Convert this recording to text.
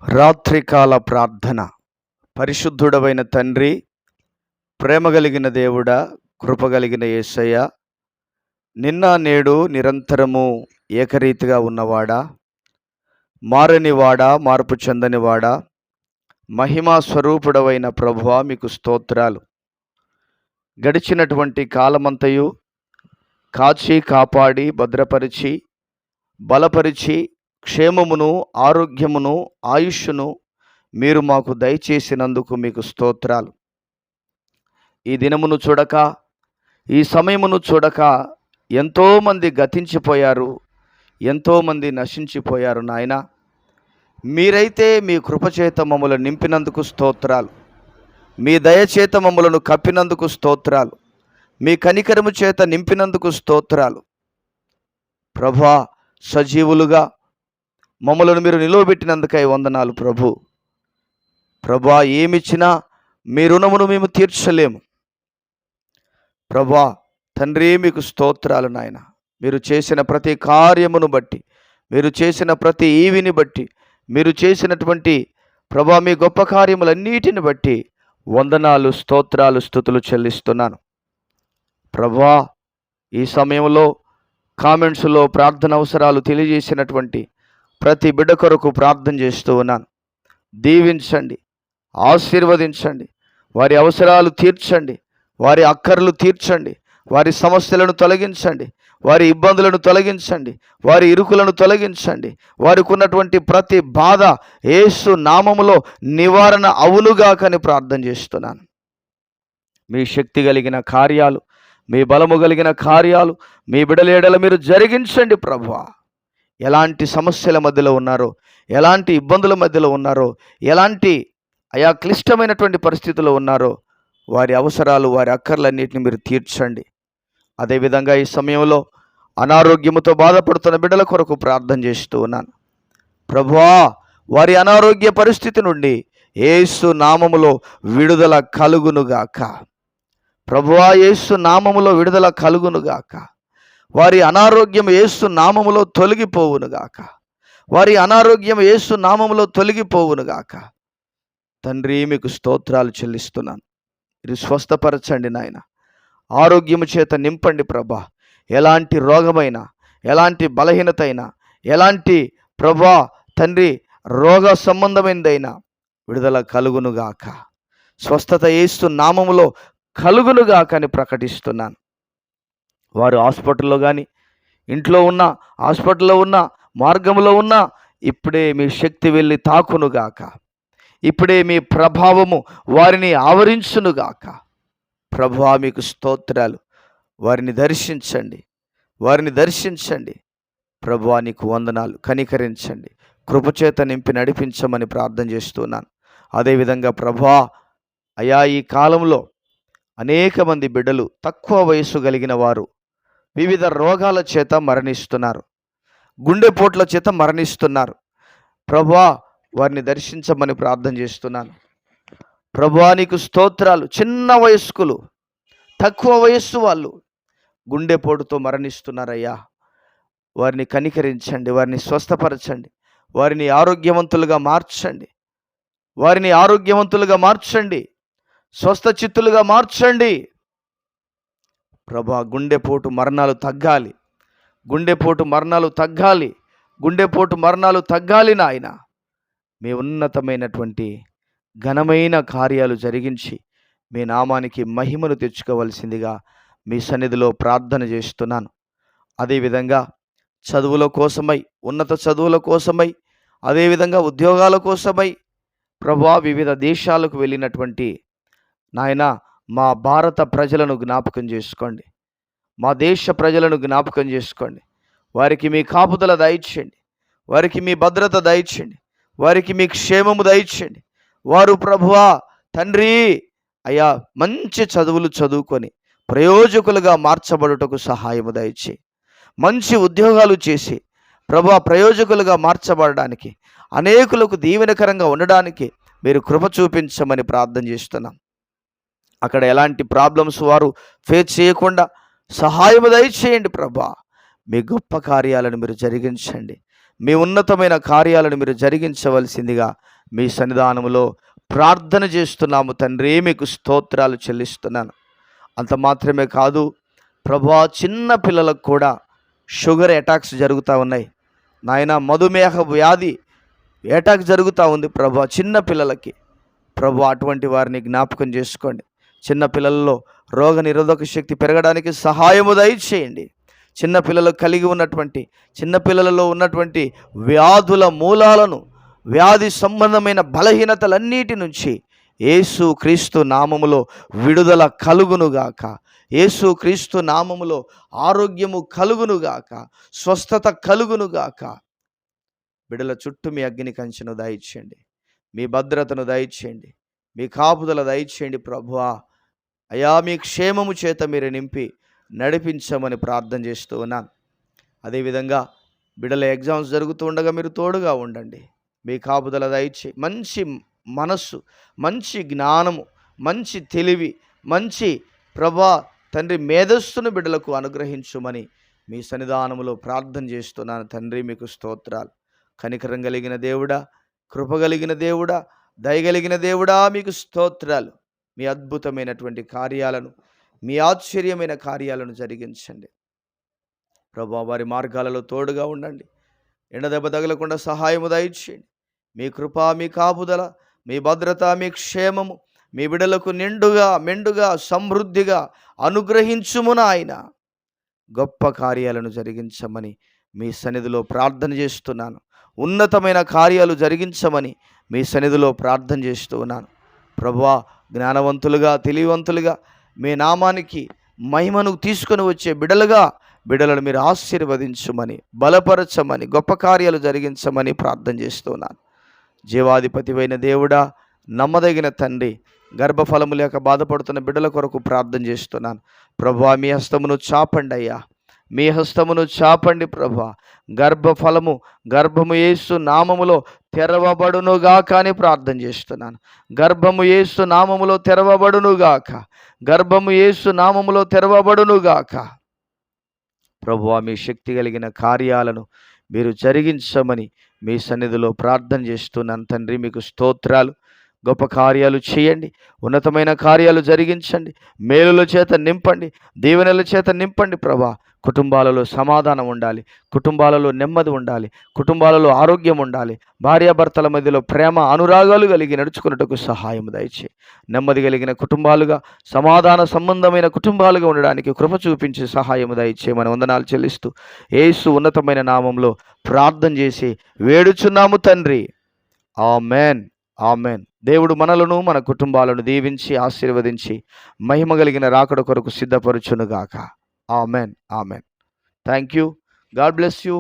రాత్రికాల ప్రార్థన. పరిశుద్ధుడవైన తండ్రి, ప్రేమ కలిగిన దేవుడా, కృపగలిగిన యేసయ్య, నిన్న నేడు నిరంతరము ఏకరీతిగా ఉన్నవాడా, మారనివాడా, మార్పు చెందనివాడా, మహిమా స్వరూపుడవైన ప్రభువా, మీకు స్తోత్రాలు. గడిచినటువంటి కాలమంతయు కాచి కాపాడి భద్రపరిచి బలపరిచి క్షేమమును ఆరోగ్యమును ఆయుష్ను మీరు మాకు దయచేసినందుకు మీకు స్తోత్రాలు. ఈ దినమును చూడక, ఈ సమయమును చూడక ఎంతోమంది గతించిపోయారు, ఎంతోమంది నశించిపోయారు. నాయన, మీరైతే మీ కృపచేత మమ్మలను నింపినందుకు స్తోత్రాలు, మీ దయచేత మమ్మలను కప్పినందుకు స్తోత్రాలు, మీ కనికరము చేత నింపినందుకు స్తోత్రాలు. ప్రభువా, సజీవులుగా మమ్మలను మీరు నిలువబెట్టినందుకై వందనాలు. ప్రభువా, ఏమిచ్చినా మీ రుణమును మేము తీర్చలేము. ప్రభువా తండ్రి, మీకు స్తోత్రాలు. నాయన, మీరు చేసిన ప్రతి కార్యమును బట్టి, మీరు చేసిన ప్రతి ఈవిని బట్టి, మీరు చేసినటువంటి ప్రభువా మీ గొప్ప కార్యములన్నిటిని బట్టి వందనాలు, స్తోత్రాలు, స్తుతులు చెల్లిస్తున్నాను. ప్రభువా, ఈ సమయంలో కామెంట్స్లో ప్రార్థన అవసరాలు తెలియజేసినటువంటి ప్రతి బిడ్డ కొరకు ప్రార్థన చేస్తూ ఉన్నాను. దీవించండి, ఆశీర్వదించండి, వారి అవసరాలు తీర్చండి, వారి అక్కర్లు తీర్చండి, వారి సమస్యలను తొలగించండి, వారి ఇబ్బందులను తొలగించండి, వారి ఇరుకులను తొలగించండి. వారికి ఉన్నటువంటి ప్రతి బాధ యేసు నామములో నివారణ అవునుగాకని ప్రార్థన చేస్తున్నాను. మీ శక్తి కలిగిన కార్యాలు, మీ బలము కలిగిన కార్యాలు మీ బిడలేడల మీరు జరిగించండి. ప్రభువా, ఎలాంటి సమస్యల మధ్యలో ఉన్నారో, ఎలాంటి ఇబ్బందుల మధ్యలో ఉన్నారో, ఎలాంటి క్లిష్టమైనటువంటి పరిస్థితుల్లో ఉన్నారో వారి అవసరాలు, వారి అక్కర్లన్నింటినీ మీరు తీర్చండి. అదేవిధంగా ఈ సమయంలో అనారోగ్యముతో బాధపడుతున్న బిడ్డల కొరకు ప్రార్థన చేస్తూ ఉన్నాను. ప్రభువా, వారి అనారోగ్య పరిస్థితి నుండి యేసు నామములో విడుదల కలుగునుగాక. ప్రభువా, యేసు నామములో విడుదల కలుగునుగాక. వారి అనారోగ్యం యేసు నామములో తొలగిపోవునుగాక. వారి అనారోగ్యం యేసు నామములో తొలగిపోవునుగాక. తండ్రి, మీకు స్తోత్రాలు చెల్లిస్తున్నాను. మీరు స్వస్థపరచండి నాయన, ఆరోగ్యము చేత నింపండి ప్రభా. ఎలాంటి రోగమైనా, ఎలాంటి బలహీనత అయినా, ఎలాంటి ప్రభా తండ్రి రోగ సంబంధమైనదైనా విడుదల కలుగునుగాక. స్వస్థత యేసు నామములో కలుగునుగాక అని ప్రకటిస్తున్నాను. వారు హాస్పిటల్లో కానీ, ఇంట్లో ఉన్న, హాస్పిటల్లో ఉన్న, మార్గంలో ఉన్న, ఇప్పుడే మీ శక్తి వెళ్ళి తాకునుగాక. ఇప్పుడే మీ ప్రభావము వారిని ఆవరించునుగాక. ప్రభువా, మీకు స్తోత్రాలు. వారిని దర్శించండి, వారిని దర్శించండి. ప్రభువా, నీకు వందనాలు. కనికరించండి, కృపచేత నింపి నడిపించమని ప్రార్థన చేస్తున్నాను. అదేవిధంగా ప్రభువా, ఈ కాలంలో అనేక మంది బిడ్డలు తక్కువ వయస్సు కలిగిన వారు వివిధ రోగాల చేత మరణిస్తున్నారు, గుండెపోట్ల చేత మరణిస్తున్నారు. ప్రభువా, వారిని దర్శించమని ప్రార్థన చేస్తున్నాను. ప్రభువా, నీకు స్తోత్రాలు. చిన్న వయస్కులు, తక్కువ వయస్సు వాళ్ళు గుండెపోటుతో మరణిస్తున్నారయ్యా. వారిని కనికరించండి, వారిని స్వస్థపరచండి, వారిని ఆరోగ్యవంతులుగా మార్చండి, వారిని ఆరోగ్యవంతులుగా మార్చండి, స్వస్థ చిత్తులుగా మార్చండి. ప్రభా, గుండెపోటు మరణాలు తగ్గాలి, గుండెపోటు మరణాలు తగ్గాలి, గుండెపోటు మరణాలు తగ్గాలి. నాయన, మీ ఉన్నతమైనటువంటి ఘనమైన కార్యాలు జరిగించి మీ నామానికి మహిమను తెచ్చుకోవలసిందిగా మీ సన్నిధిలో ప్రార్థన చేస్తున్నాను. అదేవిధంగా చదువుల కోసమై, ఉన్నత చదువుల కోసమై, అదేవిధంగా ఉద్యోగాల కోసమై ప్రభువా వివిధ దేశాలకు వెళ్ళినటువంటి నాయన మా భారత ప్రజలను జ్ఞాపకం చేసుకోండి, మా దేశ ప్రజలను జ్ఞాపకం చేసుకోండి. వారికి మీ కాపుదల దయచేయండి, వారికి మీ భద్రత దయచేయండి, వారికి మీ క్షేమము దయచేయండి. వారు ప్రభువా తండ్రి మంచి చదువులు చదువుకొని ప్రయోజకులుగా మార్చబడుటకు సహాయము దయచేయి. మంచి ఉద్యోగాలు చేసి ప్రభువా ప్రయోజకులుగా మార్చబడడానికి, అనేకులకు దీవెనకరంగా ఉండడానికి మీరు కృప చూపించమని ప్రార్థన చేస్తున్నాం. అక్కడ ఎలాంటి ప్రాబ్లమ్స్ వారు ఫేస్ చేయకుండా సహాయము దయచేయండి. ప్రభా, మీ గొప్ప కార్యాలను మీరు జరిగించండి. మీ ఉన్నతమైన కార్యాలను మీరు జరిగించవలసిందిగా మీ సన్నిధానములో ప్రార్థన చేస్తున్నాము తండ్రి. మీకు స్తోత్రాలు చెల్లిస్తున్నాను. అంత మాత్రమే కాదు ప్రభువా, చిన్న పిల్లలకు కూడా షుగర్ అటాక్స్ జరుగుతూ ఉన్నాయి నాయన. మధుమేహ వ్యాధి అటాక్ జరుగుతూ ఉంది ప్రభువా చిన్న పిల్లలకి. ప్రభు అటువంటి వారిని జ్ఞాపకం చేసుకోండి. చిన్న పిల్లల్లో రోగ నిరోధక శక్తి పెరగడానికి సహాయము దయచేయండి. చిన్నపిల్లలు కలిగి ఉన్నటువంటి చిన్నపిల్లలలో ఉన్నటువంటి వ్యాధుల మూలాలను, వ్యాధి సంబంధమైన బలహీనతలన్నిటి నుంచి యేసు క్రీస్తు నామములో విడుదల కలుగునుగాక. యేసు క్రీస్తు నామములో ఆరోగ్యము కలుగునుగాక, స్వస్థత కలుగునుగాక. బిడల చుట్టూ మీ అగ్ని కంచెను దయచేయండి, మీ భద్రతను దయచేయండి, మీ కాపుదల దయచేయండి ప్రభువా. అయా, మీ క్షేమము చేత మీరు నింపి నడిపించమని ప్రార్థన చేస్తూ ఉన్నాను. అదేవిధంగా బిడల ఎగ్జామ్స్ జరుగుతూ ఉండగా మీరు తోడుగా ఉండండి, మీ కాపుదల దయచే. మంచి మనస్సు, మంచి జ్ఞానము, మంచి తెలివి, మంచి ప్రభా తండ్రి మేధస్సును బిడ్డలకు అనుగ్రహించుమని మీ సన్నిధానములో ప్రార్థన చేస్తున్నాను తండ్రి. మీకు స్తోత్రాలు. కనికరం కలిగిన దేవుడా, కృపగలిగిన దేవుడా, దయగలిగిన దేవుడా, మీకు స్తోత్రాలు. మీ అద్భుతమైనటువంటి కార్యాలను, మీ ఆశ్చర్యమైన కార్యాలను జరిగించండి ప్రభా. వారి మార్గాలలో తోడుగా ఉండండి, ఎండదెబ్బ తగలకుండా సహాయము దయచేయండి. మీ కృప, మీ కాపుదల, మీ భద్రత, మీ క్షేమము మీ బిడలకు నిండుగా మెండుగా సమృద్ధిగా అనుగ్రహించుమున ఆయన. గొప్ప కార్యాలను జరిగించమని మీ సన్నిధిలో ప్రార్థన చేస్తున్నాను. ఉన్నతమైన కార్యాలు జరిగించమని మీ సన్నిధిలో ప్రార్థన చేస్తూ ఉన్నాను ప్రభువా. జ్ఞానవంతులుగా, తెలివివంతులుగా, మీ నామానికి మహిమను తీసుకొని వచ్చే బిడలను మీరు ఆశీర్వదించమని, బలపరచమని, గొప్ప కార్యాలు జరిగించమని ప్రార్థన చేస్తున్నాను. జీవాధిపతివైన దేవుడా, నమ్మదగిన తండ్రి, గర్భఫలము లేక బాధపడుతున్న బిడ్డల కొరకు ప్రార్థన చేస్తున్నాను ప్రభువా. మీ హస్తమును చాపండి అయ్యా, మీ హస్తమును చాపండి ప్రభువా. గర్భము యేసు నామములో తెరవబడునుగాక అని ప్రార్థన చేస్తున్నాను. గర్భము యేసు నామములో తెరవబడునుగాక, గర్భము యేసు నామములో తెరవబడునుగాక. ప్రభువా, మీ శక్తి కలిగిన కార్యాలను మీరు జరిగించమని మీ సన్నిధిలో ప్రార్థన చేస్తున్నాను తండ్రి. మీకు స్తోత్రాలు. గొప్ప కార్యాలు చేయండి, ఉన్నతమైన కార్యాలు జరిగించండి, మేలుల చేత నింపండి, దీవెనల చేత నింపండి ప్రభా. కుటుంబాలలో సమాధానం ఉండాలి, కుటుంబాలలో నెమ్మది ఉండాలి, కుటుంబాలలో ఆరోగ్యం ఉండాలి, భార్యాభర్తల మధ్యలో ప్రేమ అనురాగాలు కలిగి నడుచుకున్నట్టుకు సహాయం దయచే. నెమ్మది కలిగిన కుటుంబాలుగా, సమాధాన సంబంధమైన కుటుంబాలుగా ఉండడానికి కృప చూపించి సహాయం దయచేయమని వందనాలు చెల్లిస్తూ యేసు ఉన్నతమైన నామంలో ప్రార్థన చేసి వేడుచున్నాము తండ్రి. Amen, amen. దేవుడు మనలను, మన కుటుంబాలను దీవించి ఆశీర్వదించి మహిమ కలిగిన రాకడ కొరకు సిద్ధపరచునుగాక. Amen, amen. Thank you. God bless you.